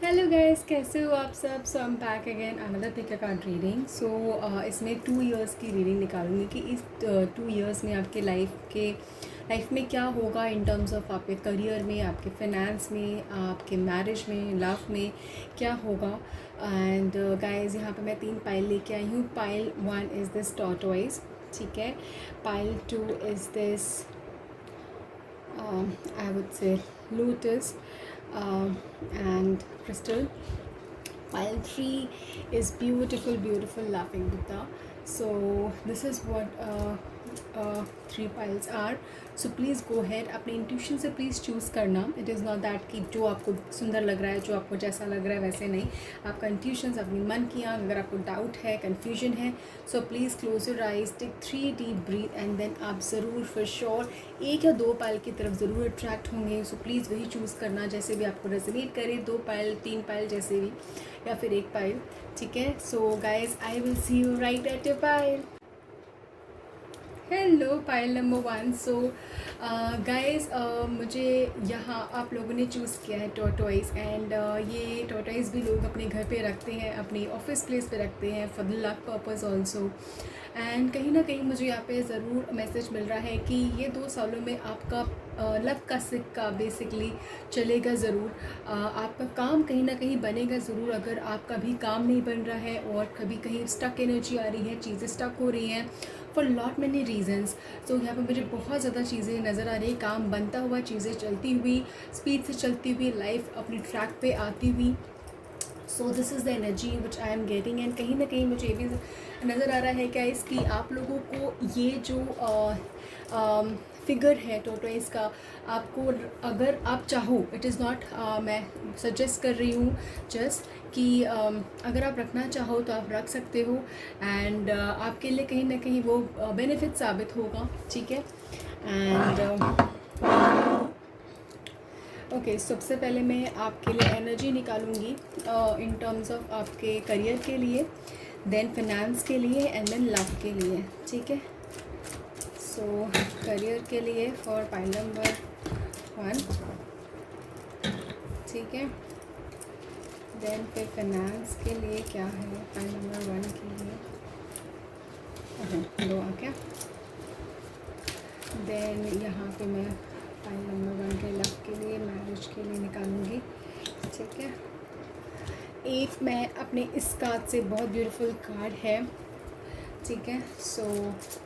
Hello guys, कैसे हो आप सब। So I am back again another pick a card reading. So इसमें 2 इयर्स की रीडिंग निकालूंगी कि इस 2 इयर्स में आपके लाइफ में क्या होगा इन टर्म्स ऑफ आपके करियर में, आपके फाइनेंस में, आपके मैरिज में, लव में क्या होगा। एंड गाइस, यहाँ पे मैं 3 पाइल लेके आई हूँ। पाइल 1 इज़ दिस टॉर्टोइज, ठीक है। Pile 2 is this I would say lotus and crystal. Pile 3 is beautiful laughing Buddha. So this is what 3 piles are. So please go ahead, अपने intuition से please choose करना. It is not that कि जो आपको सुंदर लग रहा है, जो आपको जैसा लग रहा है वैसे नहीं. आपका इंट्यूशन अपने मन की आँख, अगर आपको डाउट है, कन्फ्यूजन है, so please close your eyes, take 3 deep breath and then आप ज़रूर फॉर श्योर 1 या 2 पाइल की तरफ ज़रूर अट्रैक्ट होंगे. सो प्लीज़ वही चूज़ करना जैसे भी आपको रेजोनेट करे. 2 पाइल, 3 पाइल, जैसे भी, या फिर 1 पाइल, ठीक है. So guys, I will see you right at your pile. Hello pile number 1. So guys, मुझे यहाँ आप लोगों ने चूज़ किया है टॉर्टोइज. एंड ये टॉर्टोइज भी लोग अपने घर पे रखते हैं, अपनी ऑफिस प्लेस पे रखते हैं for the luck purpose also. And कहीं ना कहीं मुझे यहाँ पे ज़रूर मैसेज मिल रहा है कि ये 2 सालों में आपका लक का सिक्का बेसिकली चलेगा ज़रूर. आपका काम कहीं ना कहीं बनेगा ज़रूर. अगर आपका भी काम नहीं बन रहा है और कभी कहीं स्टक एनर्जी आ रही है, चीज़ें स्टक हो रही हैं फॉर लॉट मैनी रीजंस. सो यहाँ पे मुझे बहुत ज़्यादा चीज़ें नज़र आ रही है, काम बनता हुआ, चीज़ें चलती हुई, स्पीड से चलती हुई, लाइफ अपनी ट्रैक पे आती हुई. So this is the energy which I am getting. And कहीं ना कहीं मुझे ये भी नज़र आ रहा है गाइस कि आप लोगों को ये जो फिगर है टोटोइस का, आपको अगर आप चाहो, इट इज़ नॉट, मैं सजेस्ट कर रही हूँ जस्ट कि अगर आप रखना चाहो तो आप रख सकते हो. एंड आपके लिए कहीं ना कहीं वो बेनिफिट साबित होगा, ठीक है. एंड ओके, सबसे पहले मैं आपके लिए एनर्जी निकालूंगी इन टर्म्स ऑफ आपके करियर के लिए, देन फाइनेंस के लिए, एंड देन लव के लिए, ठीक है. सो करियर के लिए फॉर पाइल नंबर 1, ठीक है. देन फिर फाइनेंस के लिए क्या है पाइल नंबर 1 के लिए. ओके, 2 आ गया. देन यहाँ पे मैं पाइल नंबर 1 के लव के लिए, मैरिज के लिए निकालूंगी, ठीक है. एक मैं अपने इस कार्ड से, बहुत ब्यूटीफुल कार्ड है, ठीक है. सो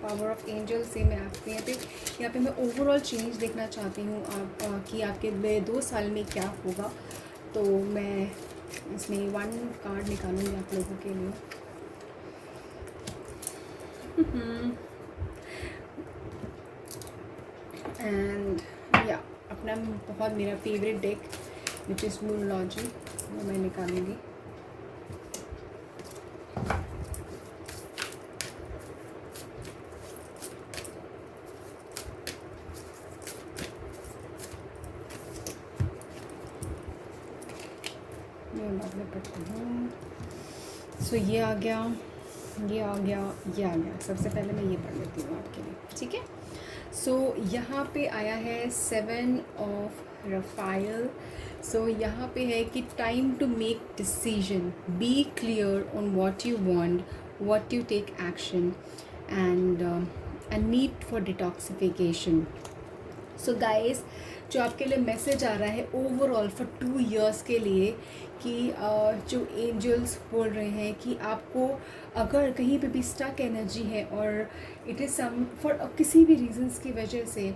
पावर ऑफ एंजल से मैं आपके यहाँ पे मैं ओवरऑल चेंज देखना चाहती हूँ आप कि आपके 2 साल में क्या होगा. तो मैं इसमें 1 कार्ड निकालूंगी आप लोगों के लिए. एंड या अपना बहुत मेरा favourite deck which is numerology, वो मैं निकालूंगी. मैं बाद में पढ़ती हूँ. सो ये आ गया, ये आ गया, ये आ गया. सबसे पहले मैं ये पढ़ लेती हूँ आपके लिए, ठीक है. सो यहाँ पे आया है 7 ऑफ रफाइल. सो यहाँ पे है कि time to make decision, be clear on what you want, what you take action, and a need for detoxification. So guys, जो आपके लिए मैसेज आ रहा है ओवरऑल फॉर 2 इयर्स के लिए कि जो एंजल्स बोल रहे हैं कि आपको अगर कहीं पे भी स्टक एनर्जी है और इट इज़ सम फॉर किसी भी रीजंस की वजह से,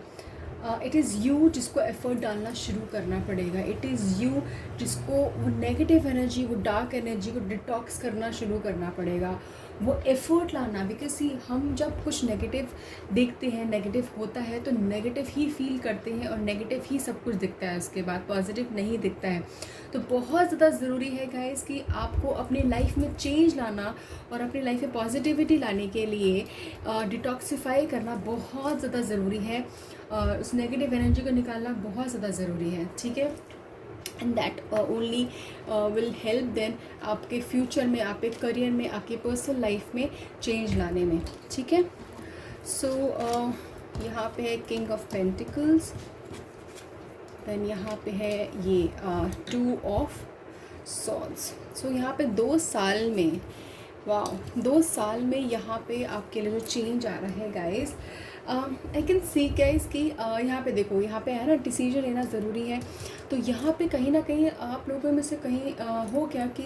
इट इज़ यू जिसको एफर्ट डालना शुरू करना पड़ेगा. इट इज़ यू जिसको वो नेगेटिव एनर्जी, वो डार्क एनर्जी को डिटॉक्स करना शुरू करना पड़ेगा, वो एफर्ट लाना. बिकॉज सी, हम जब कुछ नेगेटिव देखते हैं, नेगेटिव होता है तो नेगेटिव ही फील करते हैं और नेगेटिव ही सब कुछ दिखता है, उसके बाद पॉजिटिव नहीं दिखता है. तो बहुत ज़्यादा ज़रूरी है गाइस कि आपको अपनी लाइफ में चेंज लाना और अपनी लाइफ में पॉजिटिविटी लाने के लिए डिटॉक्सिफाई करना बहुत ज़्यादा ज़रूरी है. उस नेगेटिव एनर्जी को निकालना बहुत ज़्यादा ज़रूरी है, ठीक है. And that only will help then आपके फ्यूचर में, आपके करियर में, आपके पर्सनल लाइफ में चेंज लाने में, ठीक है. सो यहाँ पे है किंग ऑफ पेंटिकल्स. देन यहाँ पे है ये 2 ऑफ सॉर्ड्स। सो यहाँ पे 2 साल में, वाह, 2 साल में यहाँ पे आपके लिए जो चेंज आ रहा है guys, I can see guys कि यहाँ पे देखो, यहाँ पे है ना डिसीजन लेना ज़रूरी है। तो यहाँ पे कहीं ना कहीं आप लोगों में से कहीं हो क्या कि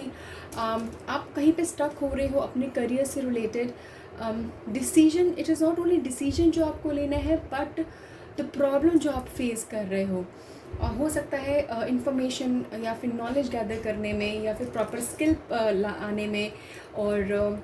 आप कहीं पे स्टक हो रहे हो अपने करियर से related. Decision, it is not only decision जो आपको लेना है, बट द प्रॉब्लम जो आप फेस कर रहे हो सकता है इंफॉर्मेशन या फिर नॉलेज गैदर करने में, या फिर प्रॉपर स्किल आने में, और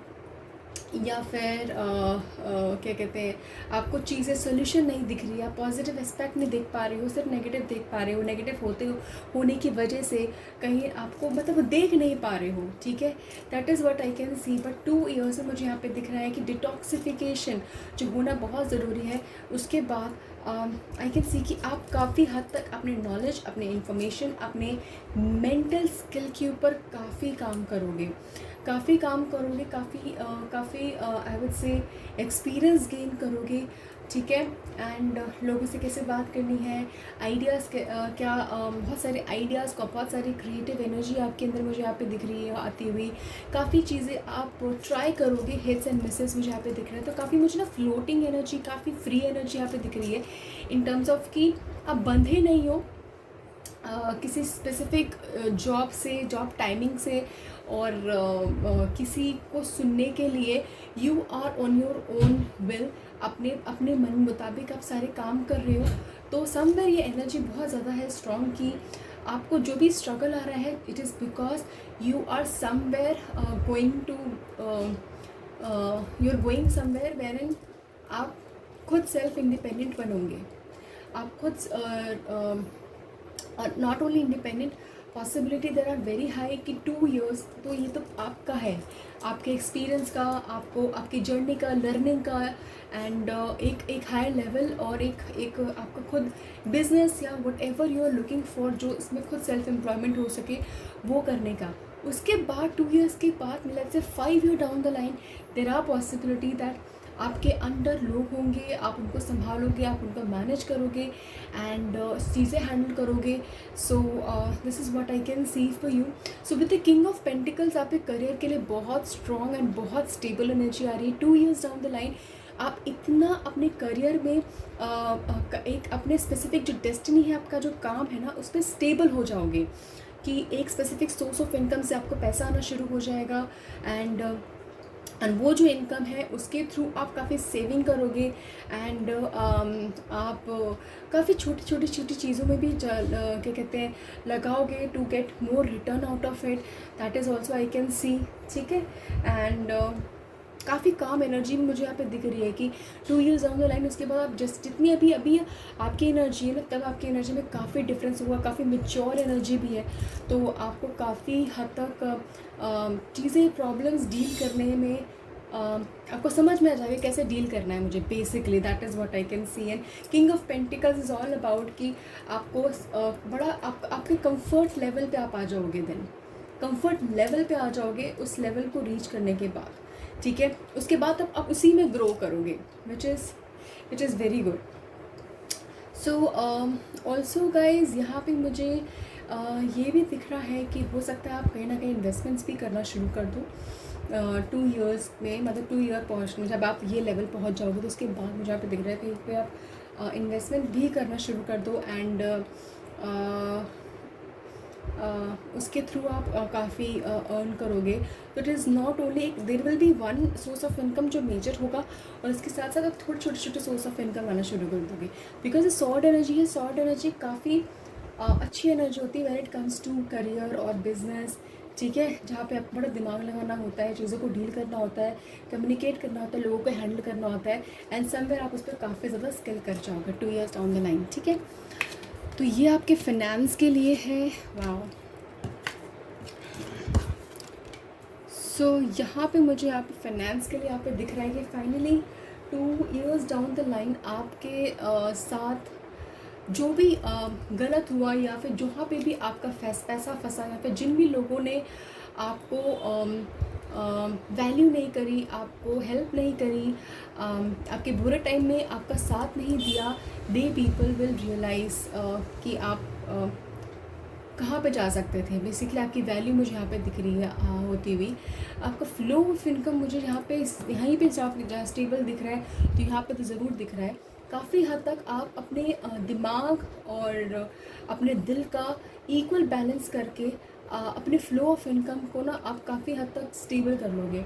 या फिर क्या कहते हैं, आपको चीज़ें सोल्यूशन नहीं दिख रही है, आप पॉजिटिव एस्पेक्ट नहीं देख पा रहे हो, सिर्फ नेगेटिव देख पा रहे हो। नेगेटिव होने की वजह से कहीं आपको मतलब देख नहीं पा रहे हो, ठीक है। That is what I can C. But 2 years से मुझे यहाँ पे दिख रहा है कि डिटॉक्सिफिकेशन जो होना बहुत ज़रूरी है। उसके बाद आई कैन सी कि आप काफ़ी हद तक अपने नॉलेज, अपने इंफॉर्मेशन, अपने मेंटल स्किल के ऊपर काफ़ी काम करोगे, काफ़ी आई वुड से एक्सपीरियंस गेन करोगे, ठीक है। एंड लोगों से कैसे बात करनी है, आइडियाज़ क्या बहुत सारे आइडियाज़ का, बहुत सारी क्रिएटिव एनर्जी आपके अंदर मुझे यहाँ पे दिख रही है आती हुई। काफ़ी चीज़ें आप ट्राई करोगे, हिट्स एंड मिसेस मुझे यहाँ पे दिख रहे हैं। तो काफ़ी मुझे ना फ्लोटिंग एनर्जी, काफ़ी फ्री एनर्जी यहाँ पे दिख रही है, इन टर्म्स ऑफ कि आप बंधे नहीं हो किसी स्पेसिफिक जॉब से, जॉब टाइमिंग से, और किसी को सुनने के लिए। You are on your own will, अपने अपने मन मुताबिक आप सारे काम कर रहे हो। तो समवेयर ये एनर्जी बहुत ज़्यादा है स्ट्रॉन्ग की आपको जो भी स्ट्रगल आ रहा है, it is because you are somewhere going to you are going somewhere where in आप खुद सेल्फ इंडिपेंडेंट बनोगे, आप खुद और not only independent, possibility there are very high कि 2 ईयर्स तो ये तो आपका है, आपके एक्सपीरियंस का, आपको आपकी जर्नी का, लर्निंग का, एंड एक हाई लेवल, और एक आपका खुद बिजनेस या whatever you are looking for, जो इसमें खुद सेल्फ एम्प्लॉयमेंट हो सके, वो करने का। उसके बाद 2 ईयर्स के बाद, मतलब से 5 year down the line, there are possibility that आपके अंडर लोग होंगे, आप उनको संभालोगे, आप उनको मैनेज करोगे, एंड चीज़ें हैंडल करोगे। So this is what I can C for you. So with the king of pentacles आपके करियर के लिए बहुत स्ट्रॉन्ग एंड बहुत स्टेबल एनर्जी आ रही है। 2 ईयर्स डाउन द लाइन आप इतना अपने करियर में एक अपने स्पेसिफिक जो डेस्टिनी है, आपका जो काम है ना, उस पर स्टेबल हो जाओगे कि एक स्पेसिफिक सोर्स ऑफ इनकम से आपको पैसा आना शुरू हो जाएगा, एंड वो जो इनकम है उसके थ्रू आप काफ़ी सेविंग करोगे, एंड आप काफ़ी छोटी चीज़ों में भी क्या कहते हैं लगाओगे to get more return out of it. That is also I can see, ठीक है। एंड काफ़ी काम एनर्जी भी मुझे यहाँ पे दिख रही है कि 2 ईयर्स डाउन द लाइन उसके बाद आप जितनी अभी आपकी एनर्जी है ना, तब आपकी एनर्जी में काफ़ी डिफरेंस हुआ, काफ़ी मेच्योर एनर्जी भी है। तो आपको काफ़ी हद तक चीज़ें, प्रॉब्लम्स डील करने में आपको समझ में आ जाएगा कैसे डील करना है मुझे, basically that is what I can C. And king of pentacles is all about कि आपको बड़ा आपके कंफर्ट लेवल पे आप आ जाओगे, देन कंफर्ट लेवल पे आ जाओगे उस लेवल को रीच करने के बाद, ठीक है। उसके बाद आप उसी में ग्रो करोगे, which is very good. So also guys यहाँ पे मुझे ये भी दिख रहा है कि हो सकता है आप कहीं ना कहीं इन्वेस्टमेंट्स भी करना शुरू कर दो 2 ईयर्स में, मतलब 2 ईयर पहुँचने, जब आप ये लेवल पहुँच जाओगे तो उसके बाद मुझे यहाँ पे दिख रहा है कि पे आप इन्वेस्टमेंट भी करना शुरू कर दो, एंड उसके थ्रू आप काफ़ी अर्न करोगे। तो it is not only, there will be one source of income जो मेजर होगा, और इसके साथ साथ आप थोड़े छोटे सोर्स ऑफ इनकम आना शुरू कर दोगे, बिकॉज सॉर्ड एनर्जी है। सॉर्ड एनर्जी काफ़ी अच्छी एनर्जी होती है when it comes to career और बिजनेस, ठीक है, जहाँ पे आपको बड़ा दिमाग लगाना होता है, चीज़ों को डील करना होता है, कम्युनिकेट करना होता है, लोगों को हैंडल करना होता है, एंड समवेयर आप उस पर काफ़ी ज़्यादा स्किल कर जाओगे 2 ईयर्स डाउन द लाइन, ठीक है। तो ये आपके फाइनेंस के लिए है। वाह। सो यहाँ पे मुझे यहाँ पे फाइनेंस के लिए यहाँ पे दिख रहा है कि finally 2 years down the line आपके साथ जो भी गलत हुआ, या फिर जहाँ पे भी आपका पैसा फंसा, या फिर जिन भी लोगों ने आपको वैल्यू नहीं करी, आपको हेल्प नहीं करी, आपके बुरे टाइम में आपका साथ नहीं दिया, दे पीपल विल रियलाइज़ कि आप कहाँ पे जा सकते थे। बेसिकली आपकी वैल्यू मुझे यहाँ पे दिख रही है होती हुई। आपका फ्लो ऑफ इनकम मुझे यहाँ पे यहीं पे जहाँ स्टेबल दिख रहा है, तो यहाँ पे तो ज़रूर दिख रहा है। काफ़ी हद तक आप अपने दिमाग और अपने दिल का इक्वल बैलेंस करके अपने फ्लो ऑफ इनकम को ना आप काफ़ी हद तक स्टेबल कर लोगे।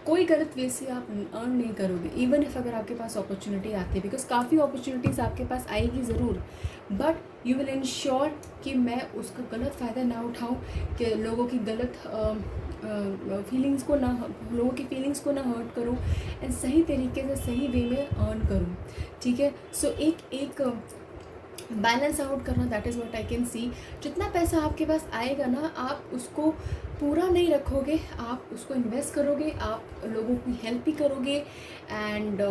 कोई गलत वे से आप अर्न नहीं करोगे, इवन इफ़ अगर आपके पास अपॉर्चुनिटी आती है, बिकॉज काफ़ी अपॉर्चुनिटीज़ आपके पास आएगी ज़रूर, बट यू विल इंश्योर कि मैं उसका गलत फ़ायदा ना उठाऊं, कि लोगों की गलत फीलिंग्स को ना लोगों की फीलिंग्स को ना हर्ट करूं, एंड सही तरीके से सही वे में अर्न करूं। ठीक है, सो एक बैलेंस आउट करना, that is what I can सी। जितना पैसा आपके पास आएगा ना, आप उसको पूरा नहीं रखोगे, आप उसको इन्वेस्ट करोगे, आप लोगों की हेल्प भी करोगे, and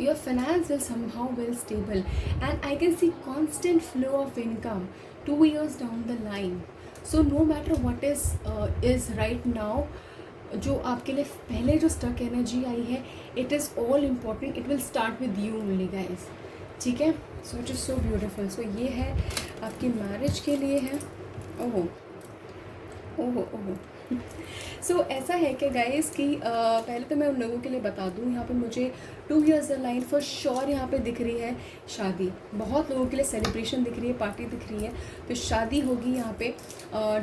your finance will somehow will stable, and I can see constant flow of income 2 years down the line. So no matter what is right now, जो आपके लिए पहले जो स्टक एनर्जी आई है, it is all important, it will start with you only guys. ठीक है, so it is so beautiful. So ये है आपकी मैरिज के लिए है। ओहो ओहो ओहो सो ऐसा है कि गाइस कि पहले तो मैं उन लोगों के लिए बता दूं, यहाँ पे मुझे 2 years the line for sure यहाँ पे दिख रही है शादी। बहुत लोगों के लिए सेलिब्रेशन दिख रही है, पार्टी दिख रही है, तो शादी होगी यहाँ पे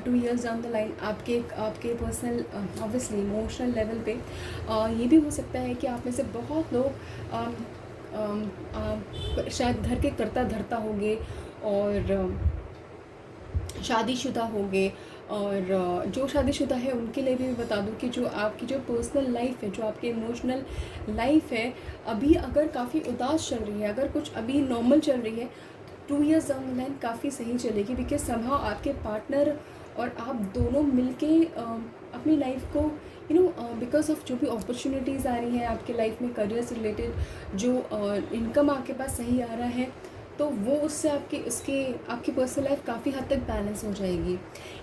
2 years डाउन द लाइन। आपके पर्सनल ऑब्वियसली इमोशनल लेवल पे ये भी हो सकता है कि आप में से बहुत लोग शायद घर के करता धरता होंगे और शादीशुदा होंगे, और जो शादीशुदा है उनके लिए भी बता दूं कि जो आपकी जो पर्सनल लाइफ है, जो आपकी इमोशनल लाइफ है, अभी अगर काफ़ी उदास चल रही है, अगर कुछ अभी नॉर्मल चल रही है, 2 years डाउन द लाइन काफ़ी सही चलेगी, बिकॉज समहाउ आपके पार्टनर और आप दोनों मिलके अपनी लाइफ को बिकॉज ऑफ जो भी अपॉर्चुनिटीज़ आ रही हैं आपके लाइफ में करियर से रिलेटेड, जो इनकम आपके पास सही आ रहा है, तो वो उससे आपकी पर्सनल लाइफ काफ़ी हद तक बैलेंस हो जाएगी।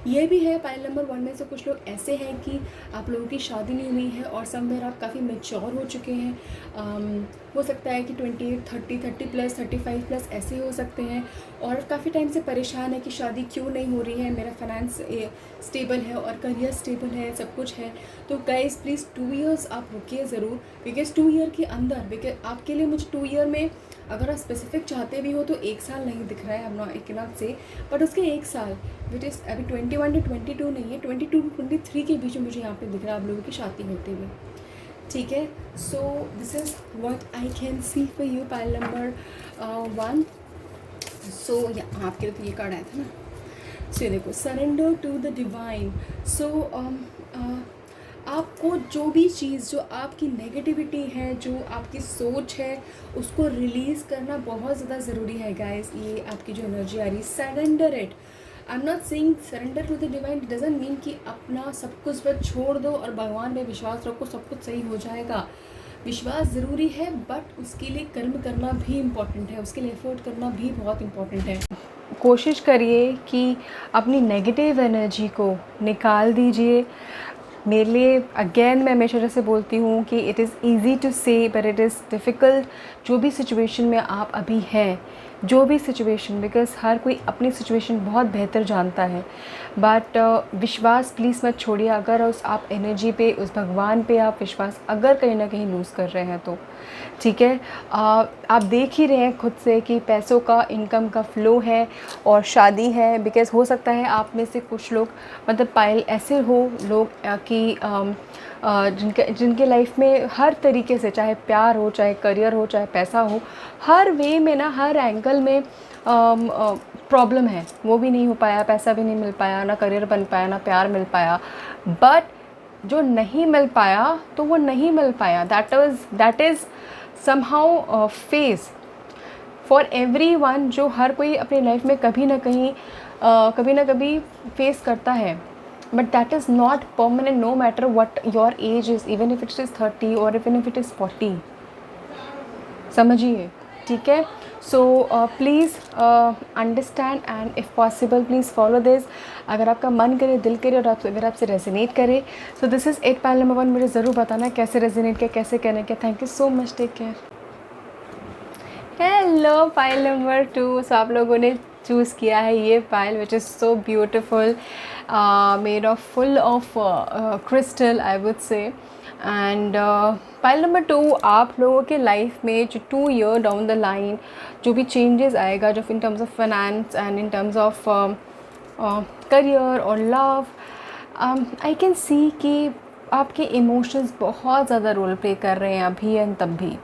ये भी है पाइल नंबर 1 में से कुछ लोग ऐसे हैं कि आप लोगों की शादी नहीं हुई है और समवेयर आप काफ़ी मैच्योर हो चुके हैं। हो सकता है कि 28, 30, 30+, 35+ ऐसे हो सकते हैं, और काफ़ी टाइम से परेशान है कि शादी क्यों नहीं हो रही है, मेरा फाइनेंस स्टेबल है और करियर स्टेबल है, सब कुछ है। तो गाइस प्लीज़ 2 years आप रुकिए ज़रूर, बिकॉज 2 year के अंदर, बिकॉज आपके लिए मुझे 2 year में अगर आप स्पेसिफिक चाहते भी हो तो 1 साल नहीं दिख रहा है, हम नॉट एक नॉट से, बट उसके 1 साल विच इज़ अभी 21 to 22 नहीं है, 22 to 23 के बीच में मुझे यहाँ पे दिख रहा है आप लोगों की शादी होते हुए। ठीक है, so this is what I can C for you pile number 1। सो आपके लिए तो ये कार्ड आया था ना। सो ये देखो, सरेंडर टू द डिवाइन। सो आपको जो भी चीज़, जो आपकी नेगेटिविटी है, जो आपकी सोच है, उसको रिलीज़ करना बहुत ज़्यादा ज़रूरी है गाइस। ये आपकी जो एनर्जी आ रही है, surrender it. I am not saying surrender to the divine, doesn't mean कि अपना सब कुछ पर छोड़ दो और भगवान पे विश्वास रखो, सब कुछ सही हो जाएगा। विश्वास ज़रूरी है, बट उसके लिए कर्म करना भी इम्पॉर्टेंट है, उसके लिए एफर्ट करना भी बहुत इम्पॉर्टेंट है। कोशिश करिए कि अपनी नेगेटिव एनर्जी को निकाल दीजिए। मेरे लिए अगेन मैं हमेशा जैसे बोलती हूँ कि इट इज़ ईजी टू से बट इट इज़ डिफ़िकल्ट। जो भी सिचुएशन में आप अभी हैं, जो भी सिचुएशन, बिकॉज़ हर कोई अपनी सिचुएशन बहुत बेहतर जानता है, बट विश्वास प्लीज़ मत छोड़िए। अगर उस आप एनर्जी पे, उस भगवान पे आप विश्वास अगर कहीं ना कहीं लूज़ कर रहे हैं तो ठीक है। आप देख ही रहे हैं खुद से कि पैसों का, इनकम का फ़्लो है और शादी है, बिकॉज़ हो सकता है आप में से कुछ लोग, मतलब पाइल ऐसे हो लोग कि जिनके लाइफ में हर तरीके से, चाहे प्यार हो, चाहे करियर हो, चाहे पैसा हो, हर वे में ना, हर एंगल में प्रॉब्लम है। वो भी नहीं हो पाया, पैसा भी नहीं मिल पाया, ना करियर बन पाया, ना प्यार मिल पाया। बट जो नहीं मिल पाया तो वो नहीं मिल पाया, that is somehow face for everyone. जो हर कोई अपनी लाइफ में कभी ना कभी फेस करता है, but that is not permanent, no matter what your age is, even if it is 30 और इवन इफ इट इज़ 40। समझिए, ठीक है। So please understand and if possible please follow this. अगर आपका मन करे, दिल करे और अगर आपसे रेजोनेट करे, so this is it pile number 1। मुझे ज़रूर बताना कैसे रेजोनेट किया, कैसे कहने किया। Thank you so much, take care. Hello pile number 2। So आप लोगों ने चूज़ किया है ये pile which is so beautiful, made of full of crystal I would say. And pile number 2, आप लोगों के लाइफ में जो 2 ईयर डाउन द लाइन जो भी चेंजेस आएगा, जो in terms of finance and in terms of career और लव, आई कैन सी कि आपके इमोशंस बहुत ज़्यादा रोल प्ले कर रहे हैं अभी एंड तब भी,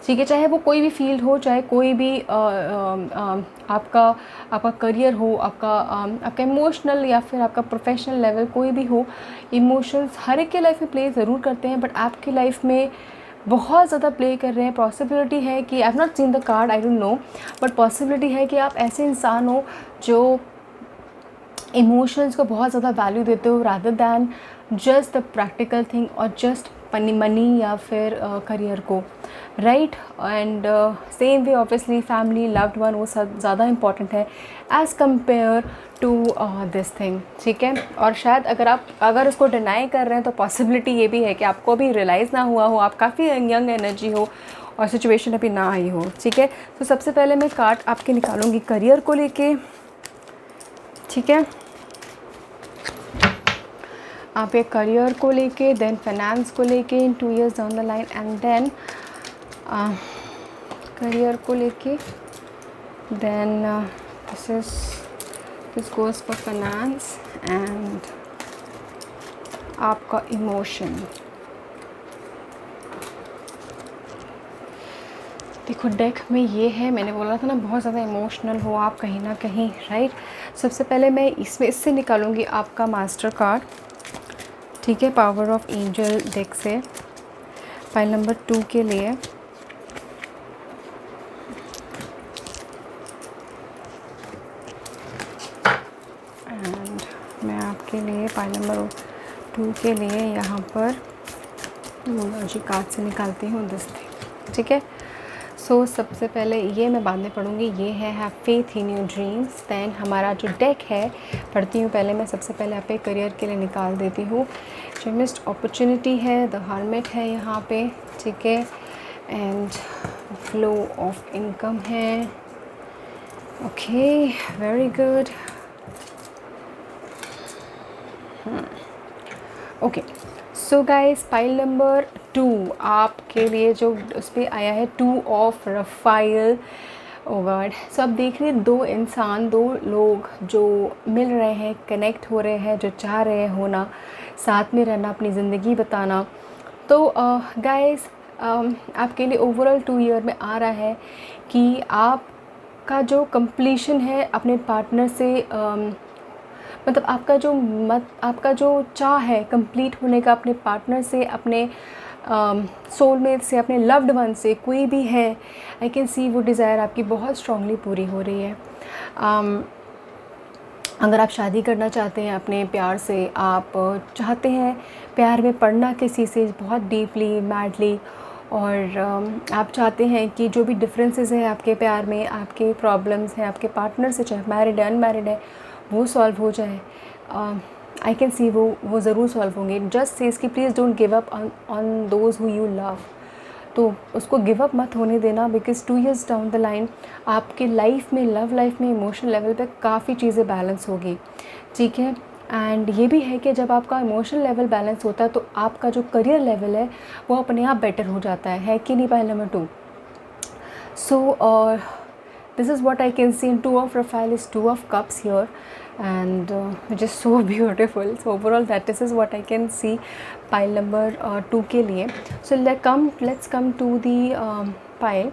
ठीक है। चाहे वो कोई भी फील्ड हो, चाहे कोई भी आपका करियर हो, आपका इमोशनल या फिर आपका प्रोफेशनल लेवल कोई भी हो, इमोशंस हर एक के लाइफ में प्ले ज़रूर करते हैं, बट आपकी लाइफ में बहुत ज़्यादा प्ले कर रहे हैं। पॉसिबिलिटी है कि I have not seen the card, I don't know, but possibility है कि आप ऐसे इंसान हो जो इमोशंस को बहुत ज़्यादा वैल्यू देते हो rather than just the practical thing और जस्ट मनी या फिर करियर को, right. And same way obviously family, loved one, वो सब ज़्यादा इंपॉर्टेंट है as compared to this thing, ठीक है। और शायद अगर उसको डिनाई कर रहे हैं तो पॉसिबिलिटी ये भी है कि आपको अभी रियलाइज़ ना हुआ हो, आप काफ़ी यंग एनर्जी हो और सिचुएशन अभी ना आई हो, ठीक है। तो सबसे पहले मैं कार्ड आपके निकालूंगी करियर को लेके, ठीक है। आप एक करियर को लेके, देन फाइनेंस को लेके in 2 years down the line, and then career को लेके, then this goes for finance and आपका इमोशन। देखो डेक में ये है, मैंने बोला था ना बहुत ज़्यादा इमोशनल हो आप कहीं ना कहीं, राइट। सबसे पहले मैं इससे निकालूंगी आपका मास्टर कार्ड, ठीक है, पावर ऑफ एंजल डेक से, पाइल नंबर 2 के लिए। एंड मैं आपके लिए पाइल नंबर 2 के लिए यहाँ पर न्यूमरोलॉजी कार्ड से निकालती हूँ दिस थिंग, ठीक है। सो सबसे पहले ये मैं बाद में पढ़ूँगी, ये है have faith in your dreams. Then हमारा जो डेक है पढ़ती हूँ पहले मैं, सबसे पहले आप करियर के लिए निकाल देती हूँ। जो मिस्ड अपॉर्चुनिटी है, द हर्मिट है यहाँ पे, ठीक है, एंड फ्लो ऑफ इनकम है, okay, very good, okay. So guys pile number 2 आपके लिए जो उस पर आया है 2 ऑफ रफाइल, ओ गॉड। सो आप देख रहे हैं 2 इंसान, 2 लोग जो मिल रहे हैं, कनेक्ट हो रहे हैं, जो चाह रहे हैं होना, साथ में रहना, अपनी ज़िंदगी बताना। तो गाइस आपके लिए ओवरऑल 2 ईयर में आ रहा है कि आपका जो कंप्लीशन है अपने पार्टनर से, मतलब आपका जो चाह है कंप्लीट होने का अपने पार्टनर से, अपने सोलमेट से, अपने लव्ड वन से, कोई भी है, आई कैन सी वो डिज़ायर आपकी बहुत स्ट्रांगली पूरी हो रही है। अगर आप शादी करना चाहते हैं अपने प्यार से, आप चाहते हैं प्यार में पड़ना किसी से बहुत डीपली, मैडली, और आप चाहते हैं कि जो भी डिफरेंसेस हैं आपके प्यार में, आपके प्रॉब्लम्स हैं आपके पार्टनर से, चाहे मैरिड है अनमैरिड है, वो सॉल्व हो जाए, आई कैन सी वो ज़रूर सॉल्व होंगे। जस्ट सेज कि please don't give up on those who you love. तो उसको गिव अप मत होने देना, because 2 years down the line आपके लाइफ में, लव लाइफ में, इमोशनल लेवल पे काफ़ी चीज़ें बैलेंस होगी, ठीक है। एंड ये भी है कि जब आपका इमोशनल लेवल बैलेंस होता है तो आपका जो करियर लेवल है वो अपने आप बेटर हो जाता है कि नहीं, pile number 2। So this is what I can see in 2 of Raphael is 2 of cups here, and which is so beautiful. So overall that this is what I can see pile number 2 के लिए। So let's come to the pile।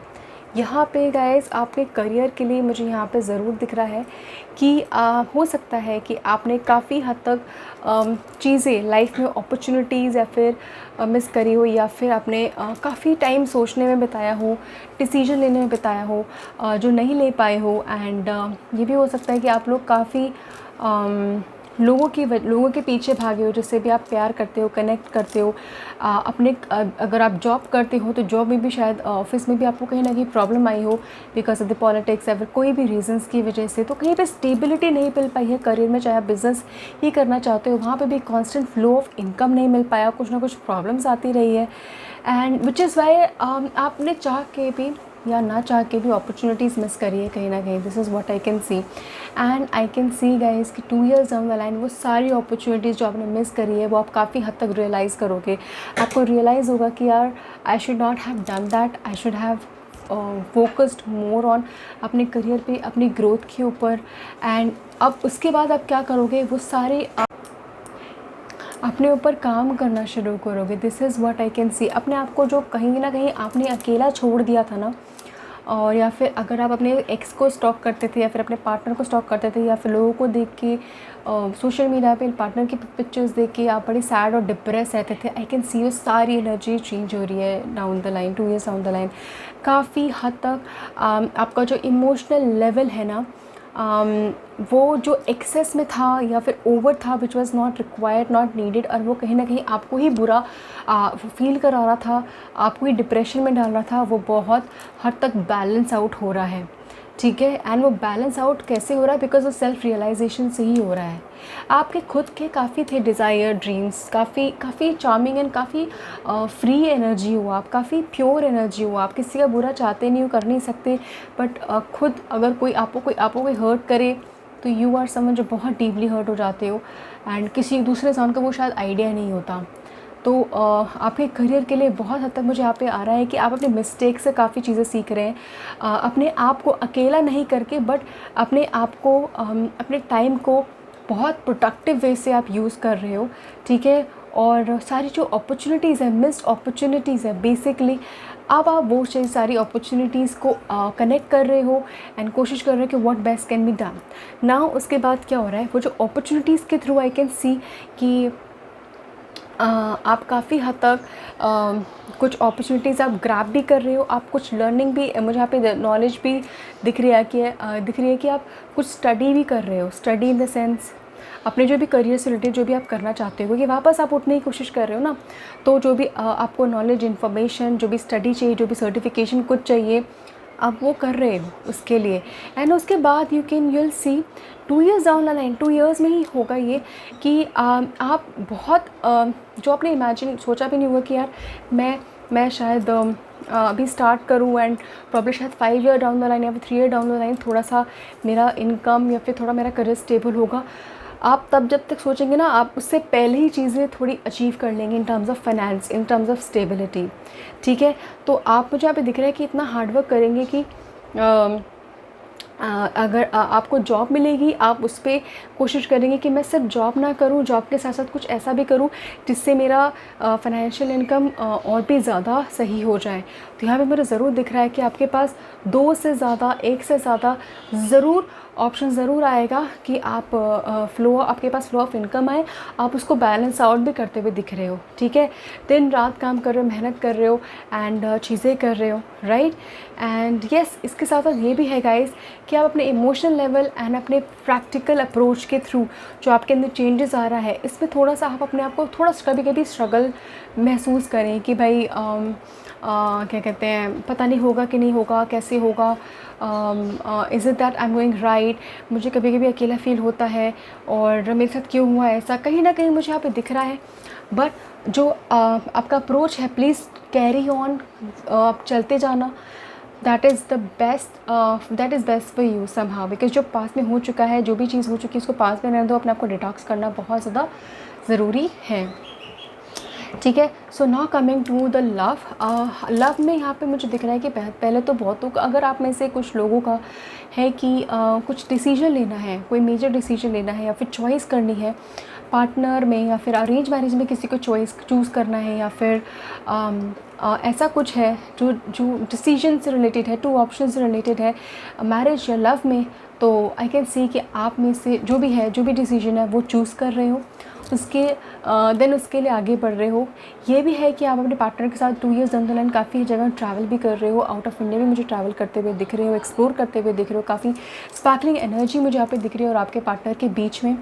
यहाँ पे guys आपके career के लिए मुझे यहाँ पे ज़रूर दिख रहा है कि हो सकता है कि आपने काफ़ी हद तक चीज़ें लाइफ में, अपॉर्चुनिटीज़ या फिर मिस करी हो, या फिर आपने काफ़ी टाइम सोचने में बिताया हो, डिसीजन लेने में बिताया हो जो नहीं ले पाए हो। एंड ये भी हो सकता है कि आप लोग काफ़ी लोगों के पीछे भागे हो जिससे भी आप प्यार करते हो, कनेक्ट करते हो। अगर आप जॉब करते हो तो जॉब में भी शायद ऑफिस में भी आपको कहीं ना कहीं प्रॉब्लम आई हो बिकॉज ऑफ द पॉलिटिक्स या फिर कोई भी रीजंस की वजह से, तो कहीं पे स्टेबिलिटी नहीं मिल पाई है करियर में। चाहे आप बिज़नेस ही करना चाहते हो, वहाँ पे भी कांस्टेंट फ्लो ऑफ इनकम नहीं मिल पाया, कुछ ना कुछ प्रॉब्लम्स आती रही है। एंड विच इज़ वाई आपने चाह के भी या ना चाह के भी अपॉर्चुनिटीज़ मिस करी है कहीं ना कहीं. This is what I can C. And I can see guys कि 2 years डाउन द लाइन वो सारी अपॉर्चुनिटीज़ जो आपने मिस करी है वो आप काफ़ी हद तक रियलाइज़ करोगे. आपको रियलाइज़ होगा कि यार I should not have done that, I should have focused more on अपने करियर पे, अपनी ग्रोथ के ऊपर. एंड अब उसके बाद आप क्या करोगे, वो सारे अपने ऊपर काम करना शुरू करोगे. This is what I can सी. अपने आप को जो कहीं ना कहीं आपने अकेला छोड़ दिया था ना, और या फिर अगर आप अपने एक्स को स्टॉक करते थे या फिर अपने पार्टनर को स्टॉक करते थे या फिर लोगों को देख के सोशल मीडिया पे पार्टनर की पिक्चर्स देख के आप बड़े सैड और डिप्रेस रहते थे, आई कैन सी वो सारी एनर्जी चेंज हो रही है down the line, 2 years down the line. काफ़ी हद तक आपका जो इमोशनल लेवल है ना, वो जो एक्सेस में था या फिर ओवर था, which was not required, not needed, और वो कहीं ना कहीं आपको ही बुरा फील करा रहा था, आपको ही डिप्रेशन में डाल रहा था, वो बहुत हद तक बैलेंस आउट हो रहा है. ठीक है. एंड वो बैलेंस आउट कैसे हो रहा है, बिकॉज ऑफ सेल्फ रियलाइजेशन से ही हो रहा है. आपके खुद के काफ़ी थे डिज़ायर, ड्रीम्स, काफ़ी चार्मिंग एंड काफ़ी फ्री एनर्जी हो आप, काफ़ी प्योर एनर्जी हो आप, किसी का बुरा चाहते नहीं हो, कर नहीं सकते. बट खुद अगर कोई आपको कोई हर्ट करे तो यू आर समझ जो बहुत डीपली हर्ट हो जाते हो. एंड किसी दूसरे इंसान को वो शायद आइडिया नहीं होता. तो आपके करियर के लिए बहुत हद तक मुझे यहाँ पे आ रहा है कि आप अपने मिस्टेक से काफ़ी चीज़ें सीख रहे हैं. अपने आप को अकेला नहीं करके, बट अपने आप को अपने टाइम को बहुत प्रोडक्टिव वे से आप यूज़ कर रहे हो. ठीक है. और सारी जो अपॉर्चुनिटीज़ है, मिस्ड अपॉर्चुनिटीज़ है बेसिकली, अब आप वो सारी अपॉर्चुनिटीज़ को कनेक्ट कर रहे हो एंड कोशिश कर रहे हो कि what best can be done now. उसके बाद क्या हो रहा है, वो जो अपॉर्चुनिटीज़ के थ्रू आई कैन सी कि आप काफ़ी हद तक कुछ अपॉर्चुनिटीज़ आप ग्रैब भी कर रहे हो, आप कुछ लर्निंग भी, मुझे यहाँ पे नॉलेज भी दिख रही है कि आप कुछ स्टडी भी कर रहे हो. स्टडी इन द सेंस अपने जो भी करियर से रिलेटेड जो भी आप करना चाहते हो, क्योंकि वापस आप उठने की कोशिश कर रहे हो ना, तो जो भी आपको नॉलेज, इन्फॉर्मेशन, जो भी स्टडी चाहिए, जो भी सर्टिफिकेशन कुछ चाहिए, आप वो कर रहे हो उसके लिए. एंड उसके बाद you will see 2 years down the line, 2 years में ही होगा ये कि आप बहुत जो आपने इमेजिन सोचा भी नहीं होगा कि यार मैं शायद अभी स्टार्ट करूँ एंड प्रॉब्लम शायद 5 year डाउन द लाइन या फिर 3 year डाउन द लाइन थोड़ा सा मेरा इनकम या फिर थोड़ा मेरा करियर स्टेबल होगा. आप तब जब तक सोचेंगे ना, आप उससे पहले ही चीज़ें थोड़ी अचीव कर लेंगे in terms of finance, in terms of stability. ठीक है. तो आप मुझे यहाँ पे दिख रहा है कि इतना हार्डवर्क करेंगे कि अगर आपको जॉब मिलेगी, आप उस पर कोशिश करेंगे कि मैं सिर्फ जॉब ना करूं, जॉब के साथ साथ कुछ ऐसा भी करूं जिससे मेरा फाइनेंशियल इनकम और भी ज़्यादा सही हो जाए. तो यहाँ पे मुझे ज़रूर दिख रहा है कि आपके पास 2 से ज़्यादा, 1 से ज़्यादा ज़रूर ऑप्शन ज़रूर आएगा कि आप आपके पास फ्लो ऑफ इनकम आए, आप उसको बैलेंस आउट भी करते हुए दिख रहे हो. ठीक है. दिन रात काम कर रहे हो, मेहनत कर रहे हो एंड चीज़ें कर रहे हो, राइट. एंड येस, इसके साथ साथ ये भी है गाइस कि आप अपने इमोशनल लेवल एंड अपने प्रैक्टिकल अप्रोच के थ्रू जो आपके अंदर चेंजेस आ रहा है, इसमें थोड़ा सा आप अपने आप को थोड़ा कभी कभी स्ट्रगल महसूस करें कि भाई क्या कहते हैं, पता नहीं होगा कि नहीं होगा, कैसे होगा, is it that I am going right. मुझे कभी कभी अकेला फील होता है और मेरे साथ क्यों हुआ ऐसा, कहीं ना कहीं मुझे यहाँ पे दिख रहा है. बट जो आपका अप्रोच है, प्लीज़ कैरी ऑन, आप चलते जाना. That is best for you somehow, because जो पास में हो चुका है, जो भी चीज़ हो चुकी है उसको पास में रहने दो. अपने आप को डिटॉक्स करना बहुत ज़्यादा ज़रूरी है. ठीक है. So now coming to the love में यहाँ पे मुझे दिख रहा है कि पहले तो बहुतों का, अगर आप में से कुछ लोगों का है कि कुछ डिसीजन लेना है, कोई मेजर डिसीजन लेना है या फिर चॉइस करनी है पार्टनर में, या फिर अरेंज मैरिज में किसी को चूज़ करना है, या फिर ऐसा कुछ है जो डिसीजन से रिलेटेड है, 2 ऑप्शन से रिलेटेड है, मैरिज या लव में, तो आई कैन सी कि आप में से जो भी है, जो भी डिसीजन है वो चूज़ कर रहे हो, उसके देन उसके लिए आगे बढ़ रहे हो. ये भी है कि आप अपने पार्टनर के साथ 2 years डाउन द लाइन काफ़ी जगह ट्रैवल भी कर रहे हो, आउट ऑफ इंडिया भी मुझे ट्रैवल करते हुए दिख रहे हो, एक्सप्लोर करते हुए दिख रहे हो. काफ़ी स्पार्कलिंग एनर्जी मुझे यहाँ पे दिख रही है और आपके पार्टनर के बीच में.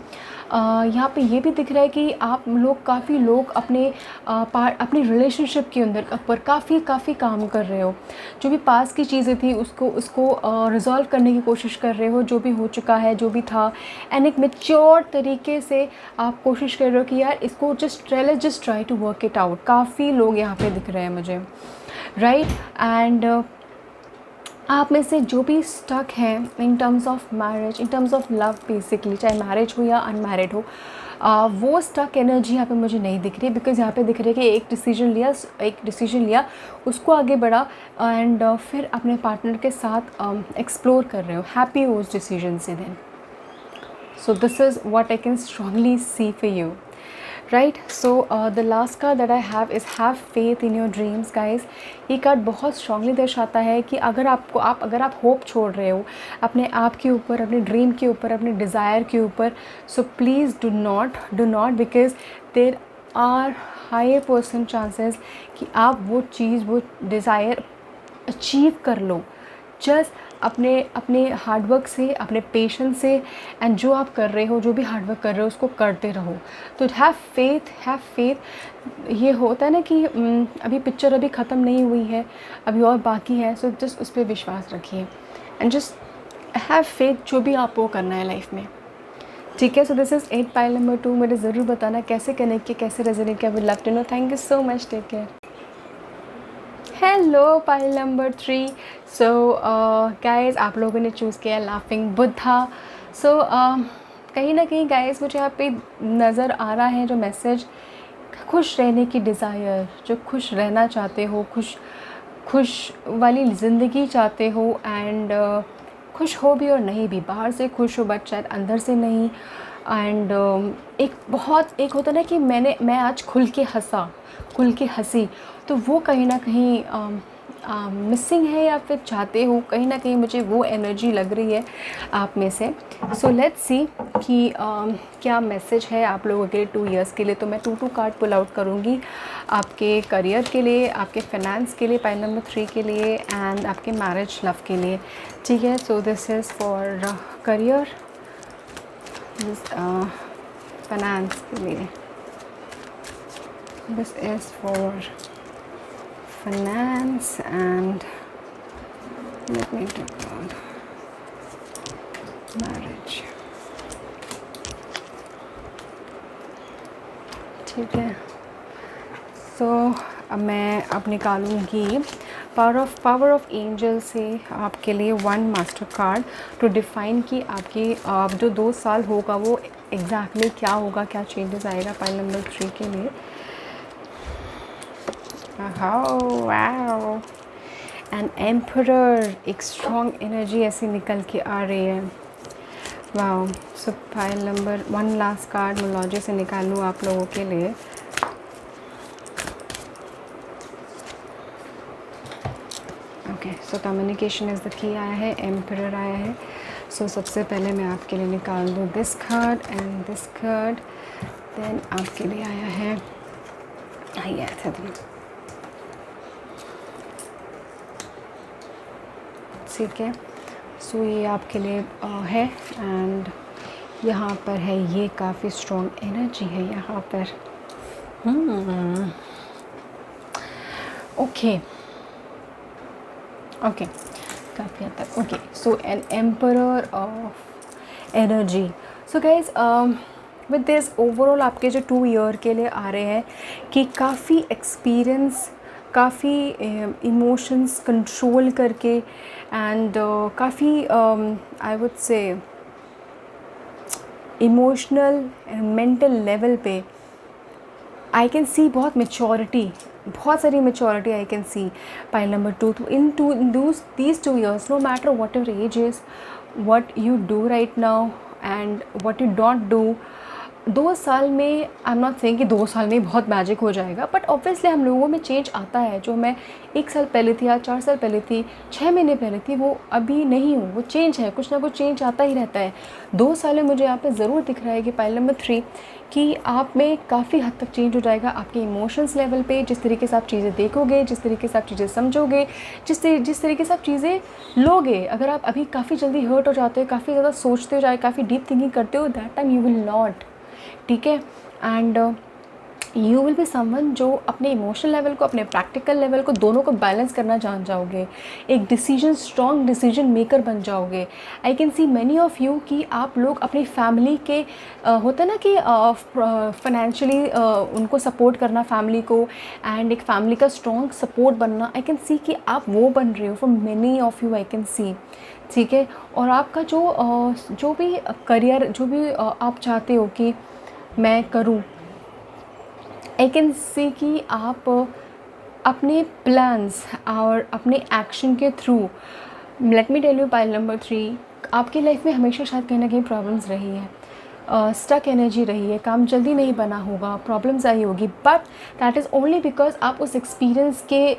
यहाँ पे ये भी दिख रहा है कि आप लोग काफ़ी लोग अपनी रिलेशनशिप के अंदर ऊपर काफ़ी काम कर रहे हो. जो भी पास की चीज़ें थी उसको रिजॉल्व करने की कोशिश कर रहे हो, जो भी हो चुका है, जो भी था, एंड एक मेच्योर तरीके से आप कोशिश कर रहे हो कि यार इसको just try to work it out. काफ़ी लोग यहाँ पे दिख रहे हैं मुझे, राइट. एंड आप में से जो भी स्टक है in terms of marriage, in terms of love basically, चाहे मैरिज हो या अनमैरिड हो, वो स्टक एनर्जी यहाँ पे मुझे नहीं दिख रही है। बिकॉज यहाँ पे दिख रही है कि एक डिसीजन लिया, उसको आगे बढ़ा एंड फिर अपने पार्टनर के साथ एक्सप्लोर कर रहे हो, हैप्पी हो उस डिसीजन से then. So this is what I can strongly see for you, right? So the last card that I have is have faith in your dreams, guys. ये कार्ड बहुत strongly दर्शाता है कि अगर आप होप छोड़ रहे हो अपने आप के ऊपर, अपने ड्रीम के ऊपर, अपने डिज़ायर के ऊपर, so please do not because there are higher % chances कि आप वो चीज़, वो डिज़ायर अचीव कर लो। जस्ट अपने हार्डवर्क से, अपने पेशेंस से, एंड जो आप कर रहे हो, जो भी हार्डवर्क कर रहे हो उसको करते रहो। तो हैव फेथ। ये होता है ना कि अभी पिक्चर अभी ख़त्म नहीं हुई है, अभी और बाकी है, सो जस्ट उस पर विश्वास रखिए एंड जस्ट हैव फेथ, जो भी आपको करना है लाइफ में, ठीक है। So this is 8 pile number 2। मुझे ज़रूर बताना कैसे कनेक्ट किया, कैसे रेजोनेट किया। Would love to know. Thank you so much, take care. Hello pile number 3। So guys, आप लोगों ने चूज़ किया लाफिंग बुद्धा। सो कहीं ना कहीं गाइस मुझे यहाँ पे नज़र आ रहा है जो मैसेज, खुश रहने की डिज़ायर, जो खुश रहना चाहते हो, खुश वाली ज़िंदगी चाहते हो एंड खुश हो भी और नहीं भी, बाहर से खुश हो बट शायद अंदर से नहीं। एंड एक होता ना कि मैं आज खुल के हंसी, तो वो कहीं ना कहीं मिसिंग है या फिर चाहते हो, कहीं ना कहीं मुझे वो एनर्जी लग रही है आप में से। सो लेट्स सी कि क्या मैसेज है आप लोगों के 2 इयर्स के लिए। तो मैं 2 कार्ड पुल आउट करूँगी आपके करियर के लिए, आपके फाइनेंस के लिए, पाइल नंबर 3 के लिए, एंड आपके मैरिज लव के लिए, ठीक है। So this is for career, finance के लिए, this is for finance, and let me talk about marriage, ठीक है। सो अब निकालूंगी पावर ऑफ एंजल से आपके लिए 1 मास्टर कार्ड टू डिफ़ाइन कि आपकी जो 2 साल होगा वो एग्जैक्टली क्या होगा, क्या चेंजेस आएगा पाइल नंबर 3 के लिए। वाओ, एन एम्परर, एक स्ट्रॉन्ग एनर्जी ऐसी निकल के आ रही है। वाओ। सो फाइल नंबर 1 लास्ट कार्ड मोलॉजी से निकालूँ आप लोगों के लिए। Okay, so communication is the की आया है, एम्परर आया है। सो सबसे पहले मैं आपके लिए निकाल दूँ this card and this card, then आपके लिए आया है, आया था ठीक है। सो ये आपके लिए है एंड यहाँ पर है, ये काफ़ी स्ट्रॉन्ग एनर्जी है यहाँ पर। ओके, काफ़ी हद तक okay. So an emperor of energy. So guys with this overall आपके जो 2 ईयर के लिए आ रहे हैं कि काफ़ी एक्सपीरियंस, काफ़ी इमोशंस कंट्रोल करके एंड काफ़ी आई वुड से इमोशनल एंड मेंटल लेवल पे आई कैन सी बहुत मैच्योरिटी, बहुत सारी maturity I can C pile number 2। तो इन these 2 years, no matter whatever age is, what you do right now and what you don't do, 2 साल में आई am not saying कि 2 साल में बहुत मैजिक हो जाएगा, बट ऑब्वियसली हम लोगों में चेंज आता है। जो मैं 1 साल पहले थी या 4 साल पहले थी, 6 महीने पहले थी, वो अभी नहीं हूँ, वो चेंज है, कुछ ना कुछ चेंज आता ही रहता है। 2 साल में मुझे यहाँ पे ज़रूर दिख रहा है कि पाइल नंबर 3 कि आप में काफ़ी हद तक चेंज हो जाएगा आपके इमोशंस लेवल पे। जिस तरीके से आप चीज़ें देखोगे, जिस तरीके से आप चीज़ें समझोगे, जिस तरीके से आप चीज़ें लोगे, अगर आप अभी काफ़ी जल्दी हर्ट हो जाते हो, काफ़ी ज़्यादा सोचते हो, काफ़ी डीप थिंकिंग करते हो, that time you will not, ठीक है। And you will be someone जो अपने इमोशनल लेवल को, अपने प्रैक्टिकल लेवल को, दोनों को बैलेंस करना जान जाओगे। एक डिसीजन, स्ट्रॉन्ग डिसीजन मेकर बन जाओगे। आई can see many of you कि आप लोग अपनी फैमिली के होता है ना कि फाइनेंशियली उनको सपोर्ट करना फैमिली को, एंड एक फैमिली का स्ट्रॉन्ग सपोर्ट बनना। आई कैन सी कि आप वो बन रहे हो for many of you, I can see. ठीक है, और आपका जो भी करियर, जो भी आप चाहते हो कि मैं करूँ, आई कैन सी कि आप अपने प्लान्स और अपने एक्शन के थ्रू, let me tell you pile number 3, आपकी लाइफ में हमेशा शायद कहीं ना कहीं प्रॉब्लम्स रही है, स्टक एनर्जी रही है, काम जल्दी नहीं बना होगा, प्रॉब्लम्स आई होगी, but that is only because आप उस एक्सपीरियंस के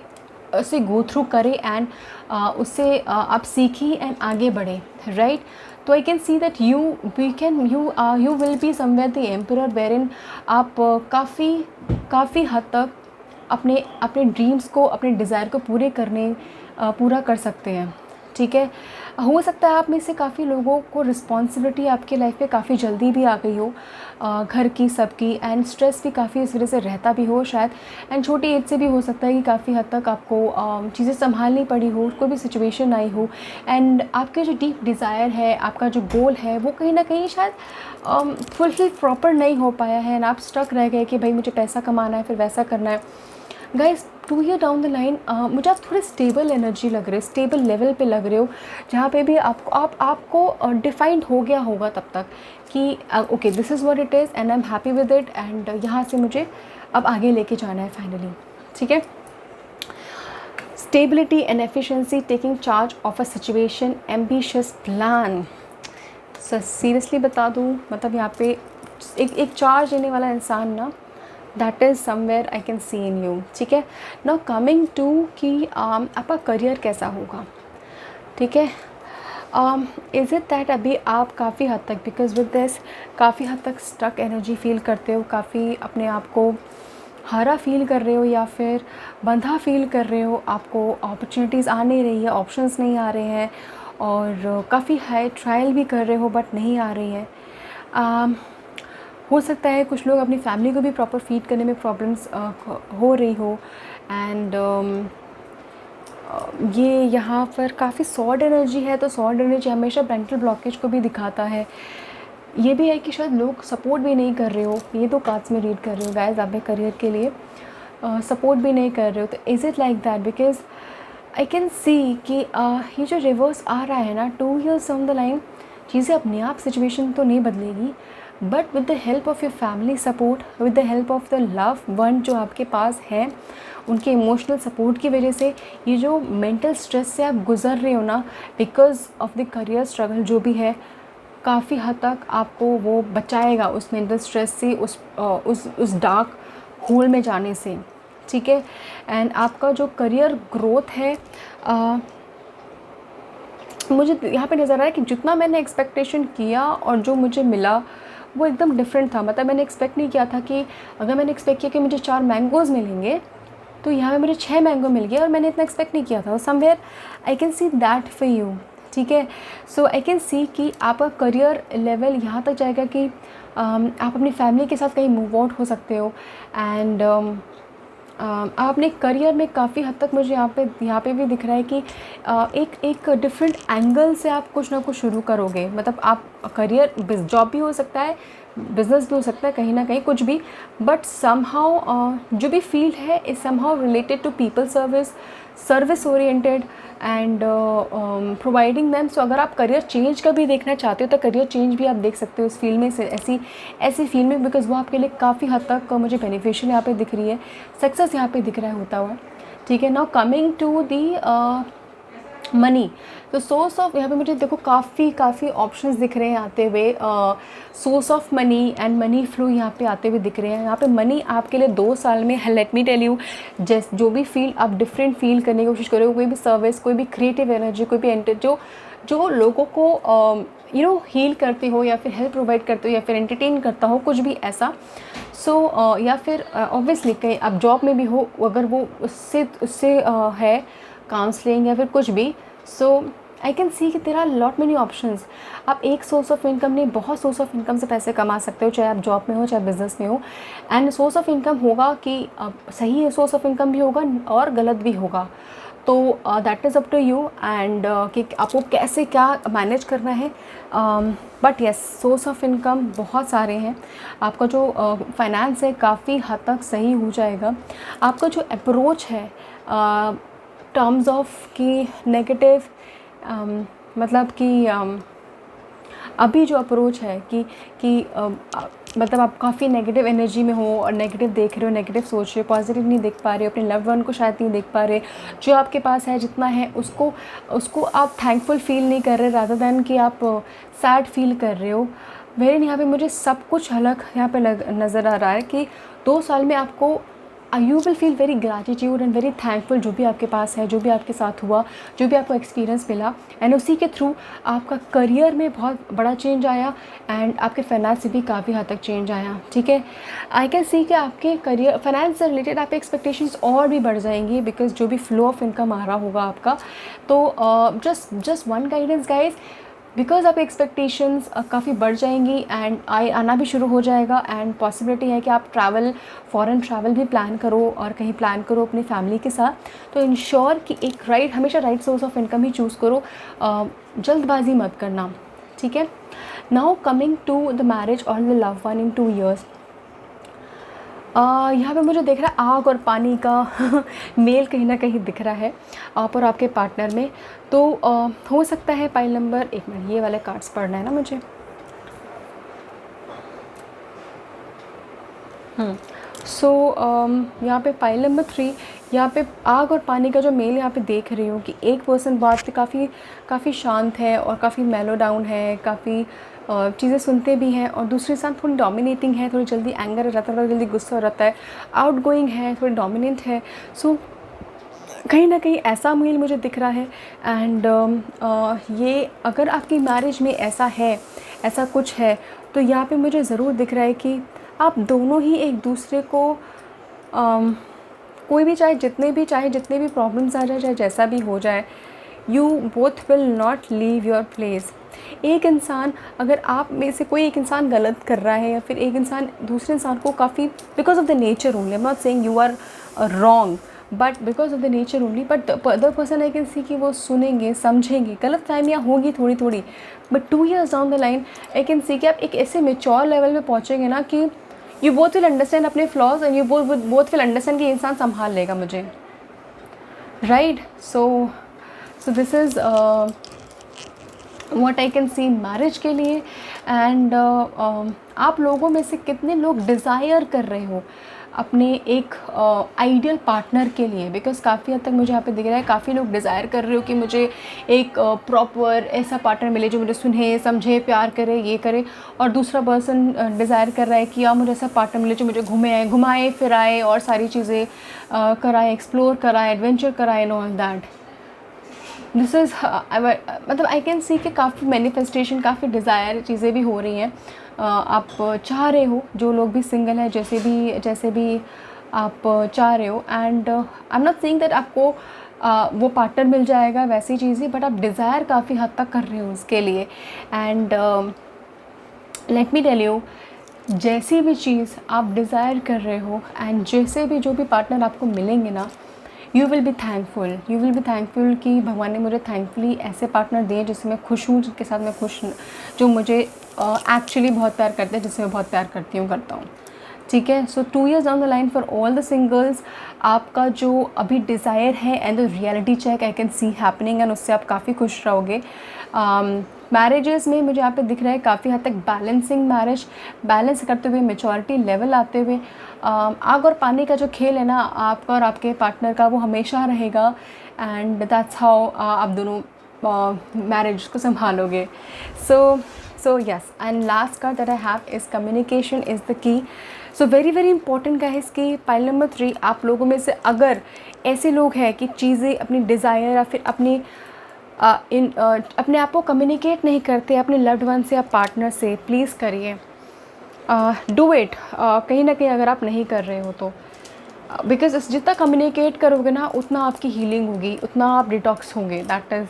से गो थ्रू करें एंड उससे आप सीखी एंड आगे बढ़े, राइट। तो I can see that you will be somewhere the emperor, where आप काफ़ी हद तक अपने ड्रीम्स को, अपने डिज़ायर को पूरा कर सकते हैं। ठीक है, हो सकता है आप में से काफ़ी लोगों को रिस्पॉन्सिबिलिटी आपके लाइफ पे काफ़ी जल्दी भी आ गई हो, घर की, सबकी, एंड स्ट्रेस भी काफ़ी इस वजह से रहता भी हो शायद, एंड छोटी एज से भी हो सकता है कि काफ़ी हद तक आपको चीज़ें संभालनी पड़ी हो, कोई भी सिचुएशन आई हो, एंड आपके जो डीप डिज़ायर है, आपका जो गोल है, वो कहीं ना कहीं शायद फुलफिल प्रॉपर नहीं हो पाया है, एंड आप स्टक रह गए कि भाई मुझे पैसा कमाना है, फिर वैसा करना है। Guys 2 year down the line मुझे आप थोड़े स्टेबल एनर्जी लग रहे हो, स्टेबल लेवल पे लग रहे हो, जहाँ पे भी आपको डिफाइंड हो गया होगा तब तक कि okay this is what it is and I am happy with it, and यहाँ से मुझे अब आगे लेके जाना है फाइनली। ठीक है, stability and efficiency, taking charge of a situation, ambitious plan. Seriously बता दूँ, मतलब यहाँ पे एक चार्ज लेने वाला इंसान ना, that is somewhere I can C in you. ठीक है, नाउ कमिंग टू कि आपका करियर कैसा होगा। ठीक है, इज़ इट दैट अभी आप काफ़ी हद तक, बिकॉज विद दिस काफ़ी हद तक स्टक एनर्जी फील करते हो, काफ़ी अपने आप को हारा फील कर रहे हो या फिर बंधा फील कर रहे हो, आपको अपॉर्चुनिटीज़ आ नहीं रही है, ऑप्शंस नहीं आ रहे हैं, और काफ़ी हाई ट्रायल भी कर रहे हो बट नहीं आ रही है। हो सकता है कुछ लोग अपनी फैमिली को भी प्रॉपर फीड करने में प्रॉब्लम्स हो रही हो, एंड ये यहाँ पर काफ़ी सॉर्ड एनर्जी है, तो सॉर्ड एनर्जी हमेशा मेंटल ब्लॉकेज को भी दिखाता है। ये भी है कि शायद लोग सपोर्ट भी नहीं कर रहे हो, ये तो कार्ड्स में रीड कर रहे हो गाइस, अपने करियर के लिए सपोर्ट भी नहीं कर रहे हो, तो is it like that, because I can see कि ये जो रिवर्स आ रहा है ना 2 years ऑन द लाइन, चीज़ें अपने आप सिचुएशन तो नहीं बदलेगी, but with the help of your family support, with the help of the love one जो आपके पास है, उनके इमोशनल सपोर्ट की वजह से ये जो मेंटल स्ट्रेस से आप गुज़र रहे हो ना, because of the career struggle जो भी है, काफ़ी हद तक आपको वो बचाएगा उस मेंटल स्ट्रेस से, उस डार्क होल में जाने से। ठीक है, एंड आपका जो करियर ग्रोथ है, मुझे यहाँ पे नज़र आ रहा है कि जितना मैंने एक्सपेक्टेशन किया और जो मुझे मिला वो एकदम डिफरेंट था। मतलब मैंने एक्सपेक्ट नहीं किया था कि, अगर मैंने एक्सपेक्ट किया कि मुझे 4 मैंगोज़ मिलेंगे, तो यहाँ पे मुझे 6 मैंगो मिल गए, और मैंने इतना एक्सपेक्ट नहीं किया था। Somewhere I can see that for you. ठीक है, सो आई कैन सी कि आपका करियर लेवल यहाँ तक जाएगा कि आप अपनी फैमिली के साथ कहीं मूव आउट हो सकते हो, एंड आप अपने करियर में काफ़ी हद तक, मुझे यहाँ पे भी दिख रहा है कि एक डिफरेंट एंगल से आप कुछ ना कुछ शुरू करोगे। मतलब आप करियर, जॉब भी हो सकता है, बिजनेस भी हो सकता है, कहीं ना कहीं कुछ भी, बट समहाउ जो भी फील्ड है is somehow related to people service oriented and providing them. So अगर आप करियर चेंज का भी देखना चाहते हो तो करियर चेंज भी आप देख सकते हो इस फील्ड में, से ऐसी फील्ड में, बिकॉज वो आपके लिए काफ़ी हद तक मुझे बेनिफिशियल यहाँ पे दिख रही है, सक्सेस यहाँ पे दिख रहा है होता हुआ। ठीक है, now coming to the money, तो सोर्स ऑफ, यहाँ पे मुझे देखो काफ़ी ऑप्शंस दिख रहे हैं आते हुए, source of money and money flow यहाँ पे आते हुए दिख रहे हैं। यहाँ पे मनी आपके लिए 2 साल में, लेट मी टेल यू, जो भी फील्ड आप डिफरेंट फील करने की कोशिश करो, कोई भी सर्विस, कोई भी क्रिएटिव एनर्जी, कोई भी जो लोगों को हील करते हो या फिर हेल्प प्रोवाइड करते हो या फिर एंटरटेन करता हो, कुछ भी ऐसा। सो या फिर ऑब्वियसली कहीं आप जॉब में भी हो, अगर वो उससे है काउंसलिंग या फिर कुछ भी, सो आई कैन सी कि तेरा लॉट मेनी ऑप्शंस। आप एक सोर्स ऑफ इनकम नहीं, बहुत सोर्स ऑफ इनकम से पैसे कमा सकते हो, चाहे आप जॉब में हो चाहे बिजनेस में हो। एंड सोर्स ऑफ इनकम होगा कि सही है, सोर्स ऑफ इनकम भी होगा और गलत भी होगा, तो that is up to you and कि आपको कैसे क्या मैनेज करना है। But yes, source of income बहुत सारे हैं। आपका जो फाइनेंस है काफ़ी हद तक सही हो जाएगा। आपका जो अप्रोच है टर्म्स ऑफ कि नेगेटिव, मतलब कि अभी जो अप्रोच है कि मतलब आप काफ़ी नेगेटिव एनर्जी में हो और नेगेटिव देख रहे हो, नेगेटिव सोच रहे हो, पॉजिटिव नहीं देख पा रहे हो, अपने लव्ड वन को शायद नहीं देख पा रहे, जो आपके पास है जितना है उसको आप थैंकफुल फील नहीं कर रहे, रादर दैन कि आप सैड फील कर रहे हो। वेरिन यहाँ पे मुझे सब कुछ अलग यहाँ पे नज़र आ रहा है कि 2 साल में आपको you will feel very gratitude and very thankful जो भी आपके पास है, जो भी आपके साथ हुआ, जो भी आपको एक्सपीरियंस मिला, एंड उसी के थ्रू आपका करियर में बहुत बड़ा चेंज आया एंड आपके फाइनेंस से भी काफ़ी हद तक चेंज आया। ठीक है, आई कैन सी कि आपके करियर फाइनेंस से रिलेटेड आपके एक्सपेक्टेशंस और भी बढ़ जाएंगी, बिकॉज जो भी फ्लो ऑफ इनकम आ रहा होगा आपका। तो just one guidance guys, because आपकी एक्सपेक्टेशंस काफ़ी बढ़ जाएंगी एंड आना भी शुरू हो जाएगा, एंड पॉसिबिलिटी है कि आप फॉरेन ट्रैवल भी प्लान करो और कहीं प्लान करो अपनी फैमिली के साथ। तो इंश्योर कि एक हमेशा राइट सोर्स ऑफ इनकम ही चूज़ करो, जल्दबाजी मत करना। ठीक है, now coming to the marriage और the love one in 2 years। यहाँ पे मुझे दिख रहा है आग और पानी का मेल कहीं ना कहीं दिख रहा है आप और आपके पार्टनर में। तो हो सकता है पाइल नंबर, एक मिनट, ये वाले कार्ड्स पढ़ना है ना मुझे। सो यहाँ पे पाइल नंबर 3, यहाँ पे आग और पानी का जो मेल यहाँ पे देख रही हूँ कि एक पर्सन बात पे काफ़ी शांत है और काफ़ी मेलो डाउन है, काफ़ी चीज़ें सुनते भी हैं, और दूसरे साथ थोड़ी डोमिनेटिंग है, थोड़ी जल्दी एंगर रहता है, थोड़ा जल्दी गुस्सा रहता है, आउटगोइंग है, थोड़ी डोमिनेंट है। सो कहीं ना कहीं ऐसा मेल मुझे दिख रहा है। एंड ये अगर आपकी मैरिज में ऐसा है, ऐसा कुछ है, तो यहाँ पे मुझे ज़रूर दिख रहा है कि आप दोनों ही एक दूसरे को कोई भी चाहे जितने भी प्रॉब्लम्स आ जाए, चाहे जैसा भी हो जाए, you both will not leave your place. एक इंसान, अगर आप में से कोई एक इंसान गलत कर रहा है या फिर एक इंसान दूसरे इंसान को काफ़ी because of the nature only, I am not saying you are wrong, but because of the nature only, but the other person I can see कि वो सुनेंगे, समझेंगे, गलत फहमियाँ होगी थोड़ी थोड़ी, but 2 years down the line I can see कि आप एक ऐसे मेच्योर लेवल में पहुँचेंगे ना कि यू बोथ विल अंडरस्टैंड अपने flaws and you both will understand कि इंसान संभाल लेगा मुझे, right. So this is what I can C marriage के लिए। एंड आप लोगों में से कितने लोग डिज़ायर कर रहे हो अपने एक आइडियल पार्टनर के लिए, बिकॉज काफ़ी हद तक मुझे यहाँ पे दिख रहा है काफ़ी लोग डिज़ायर कर रहे हो कि मुझे एक प्रॉपर ऐसा पार्टनर मिले जो मुझे सुने, समझे, प्यार करे, ये करे, और दूसरा पर्सन डिज़ायर कर रहा है कि यार मुझे ऐसा पार्टनर मिले जो मुझे घुमाए फिराए और सारी चीज़ें कराए, एक्सप्लोर कराए, एडवेंचर कराए and all that. This is मतलब आई कैन सी कि काफ़ी मैनिफेस्टेशन, काफ़ी डिज़ायर चीज़ें भी हो रही हैं। आप चाह रहे हो, जो लोग भी सिंगल हैं, जैसे भी आप चाह रहे हो, and I am not saying that आपको वो पार्टनर मिल जाएगा वैसी चीज़ें, बट आप डिज़ायर काफ़ी हद तक कर रहे हो उसके लिए। And let me tell you, जैसी भी चीज़ आप डिज़ायर कर रहे हो एंड जैसे भी जो भी पार्टनर आपको मिलेंगे ना, यू विल बी थैंकफुल कि भगवान ने मुझे थैंकफुली ऐसे पार्टनर दिए जिससे मैं खुश हूँ, जिनके साथ मैं खुश, जो मुझे एक्चुअली बहुत प्यार करते हैं, जिससे मैं बहुत प्यार करता हूँ। ठीक है, so 2 years down the line for all the singles, आपका जो अभी डिज़ायर है and the reality check I can see happening, and उससे आप काफ़ी खुश रहोगे। मैरिजेस में मुझे यहाँ पे दिख रहा है काफ़ी हद तक बैलेंसिंग मैरिज, बैलेंस करते हुए, मेचोरिटी लेवल आते हुए। आग और पानी का जो खेल है ना आपका और आपके पार्टनर का, वो हमेशा रहेगा, एंड दैट्स हाउ आप दोनों मैरिज को संभालोगे। So yes, and last card that I have is communication is the key. So very important guys कि पाइल नंबर 3, आप लोगों में से अगर ऐसे लोग हैं कि चीज़ें अपनी डिज़ायर या फिर अपने आप को कम्युनिकेट नहीं करते अपने लव्ड वन से या पार्टनर से, प्लीज़ करिए, डू इट। कहीं ना कहीं अगर आप नहीं कर रहे हो तो, बिकॉज जितना कम्युनिकेट करोगे ना उतना आपकी हीलिंग होगी, उतना आप डिटॉक्स होंगे, that is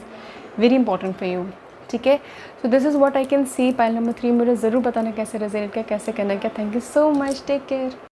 very important for you, ठीक है। So this is what I can C. Pile number 3 मुझे ज़रूर बताना कैसे रिजल्ट क्या, कैसे करना क्या। Thank you so much, take care.